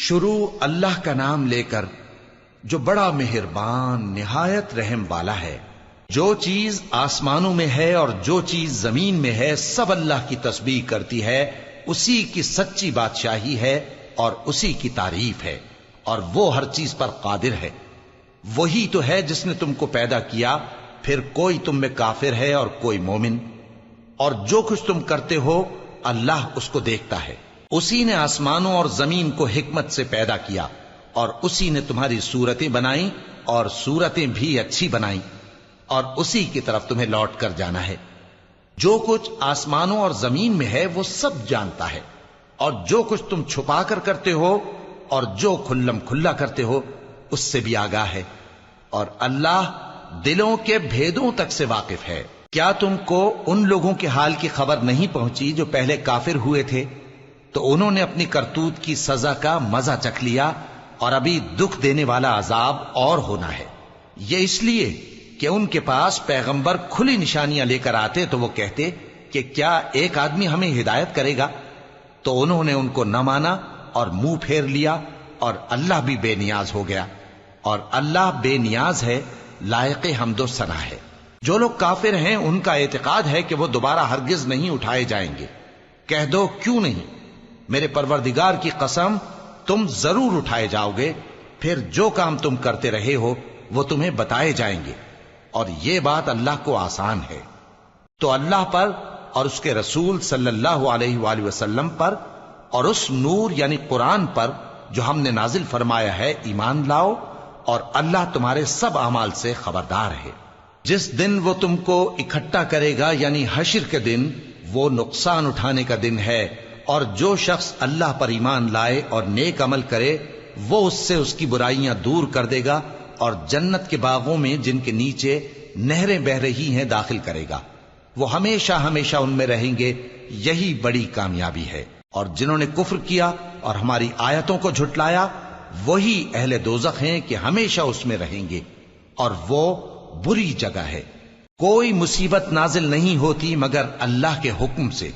شروع اللہ کا نام لے کر جو بڑا مہربان نہایت رحم والا ہے۔ جو چیز آسمانوں میں ہے اور جو چیز زمین میں ہے سب اللہ کی تسبیح کرتی ہے، اسی کی سچی بادشاہی ہے اور اسی کی تعریف ہے، اور وہ ہر چیز پر قادر ہے۔ وہی تو ہے جس نے تم کو پیدا کیا، پھر کوئی تم میں کافر ہے اور کوئی مومن، اور جو کچھ تم کرتے ہو اللہ اس کو دیکھتا ہے۔ اسی نے آسمانوں اور زمین کو حکمت سے پیدا کیا، اور اسی نے تمہاری صورتیں بنائیں اور صورتیں بھی اچھی بنائیں، اور اسی کی طرف تمہیں لوٹ کر جانا ہے۔ جو کچھ آسمانوں اور زمین میں ہے وہ سب جانتا ہے، اور جو کچھ تم چھپا کر کرتے ہو اور جو کھلم کھلا کرتے ہو اس سے بھی آگاہ ہے، اور اللہ دلوں کے بھیدوں تک سے واقف ہے۔ کیا تم کو ان لوگوں کے حال کی خبر نہیں پہنچی جو پہلے کافر ہوئے تھے؟ تو انہوں نے اپنی کرتوت کی سزا کا مزہ چکھ لیا، اور ابھی دکھ دینے والا عذاب اور ہونا ہے۔ یہ اس لیے کہ ان کے پاس پیغمبر کھلی نشانیاں لے کر آتے تو وہ کہتے کہ کیا ایک آدمی ہمیں ہدایت کرے گا؟ تو انہوں نے ان کو نہ مانا اور منہ پھیر لیا، اور اللہ بھی بے نیاز ہو گیا، اور اللہ بے نیاز ہے، لائق حمد و ثنا ہے۔ جو لوگ کافر ہیں ان کا اعتقاد ہے کہ وہ دوبارہ ہرگز نہیں اٹھائے جائیں گے۔ کہہ دو کیوں نہیں؟ میرے پروردگار کی قسم تم ضرور اٹھائے جاؤ گے، پھر جو کام تم کرتے رہے ہو وہ تمہیں بتائے جائیں گے، اور یہ بات اللہ کو آسان ہے۔ تو اللہ پر اور اس کے رسول صلی اللہ علیہ وآلہ وسلم پر اور اس نور یعنی قرآن پر جو ہم نے نازل فرمایا ہے ایمان لاؤ، اور اللہ تمہارے سب اعمال سے خبردار ہے۔ جس دن وہ تم کو اکٹھا کرے گا یعنی حشر کے دن، وہ نقصان اٹھانے کا دن ہے، اور جو شخص اللہ پر ایمان لائے اور نیک عمل کرے وہ اس سے اس کی برائیاں دور کر دے گا، اور جنت کے باغوں میں جن کے نیچے نہریں بہ رہی ہیں داخل کرے گا۔ وہ ہمیشہ ہمیشہ ان میں رہیں گے، یہی بڑی کامیابی ہے۔ اور جنہوں نے کفر کیا اور ہماری آیتوں کو جھٹلایا وہی اہل دوزخ ہیں کہ ہمیشہ اس میں رہیں گے، اور وہ بری جگہ ہے۔ کوئی مصیبت نازل نہیں ہوتی مگر اللہ کے حکم سے،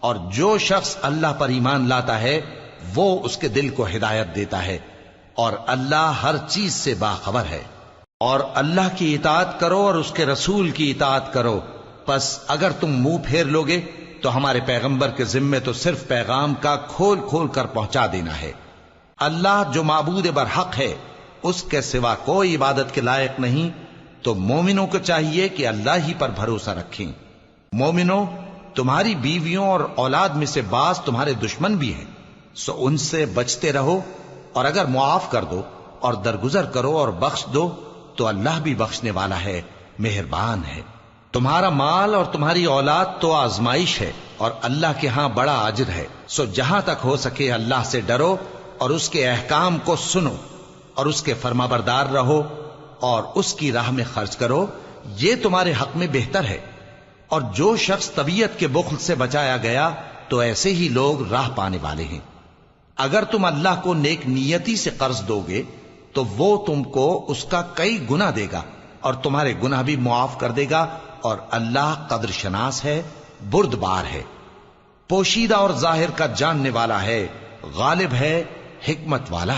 اور جو شخص اللہ پر ایمان لاتا ہے وہ اس کے دل کو ہدایت دیتا ہے، اور اللہ ہر چیز سے باخبر ہے۔ اور اللہ کی اطاعت کرو اور اس کے رسول کی اطاعت کرو، پس اگر تم منہ پھیر لوگے تو ہمارے پیغمبر کے ذمے تو صرف پیغام کا کھول کھول کر پہنچا دینا ہے۔ اللہ جو معبود برحق ہے اس کے سوا کوئی عبادت کے لائق نہیں، تو مومنوں کو چاہیے کہ اللہ ہی پر بھروسہ رکھیں۔ مومنوں، تمہاری بیویوں اور اولاد میں سے بعض تمہارے دشمن بھی ہیں، سو ان سے بچتے رہو، اور اگر معاف کر دو اور درگزر کرو اور بخش دو تو اللہ بھی بخشنے والا ہے، مہربان ہے۔ تمہارا مال اور تمہاری اولاد تو آزمائش ہے، اور اللہ کے ہاں بڑا اجر ہے، سو جہاں تک ہو سکے اللہ سے ڈرو اور اس کے احکام کو سنو، اور اس کے فرمانبردار رہو، اور اس کی راہ میں خرچ کرو، یہ تمہارے حق میں بہتر ہے۔ اور جو شخص طبیعت کے بخل سے بچایا گیا تو ایسے ہی لوگ راہ پانے والے ہیں۔ اگر تم اللہ کو نیک نیتی سے قرض دو گے تو وہ تم کو اس کا کئی گنا دے گا، اور تمہارے گناہ بھی معاف کر دے گا، اور اللہ قدر شناس ہے، بردبار ہے، پوشیدہ اور ظاہر کا جاننے والا ہے، غالب ہے، حکمت والا ہے۔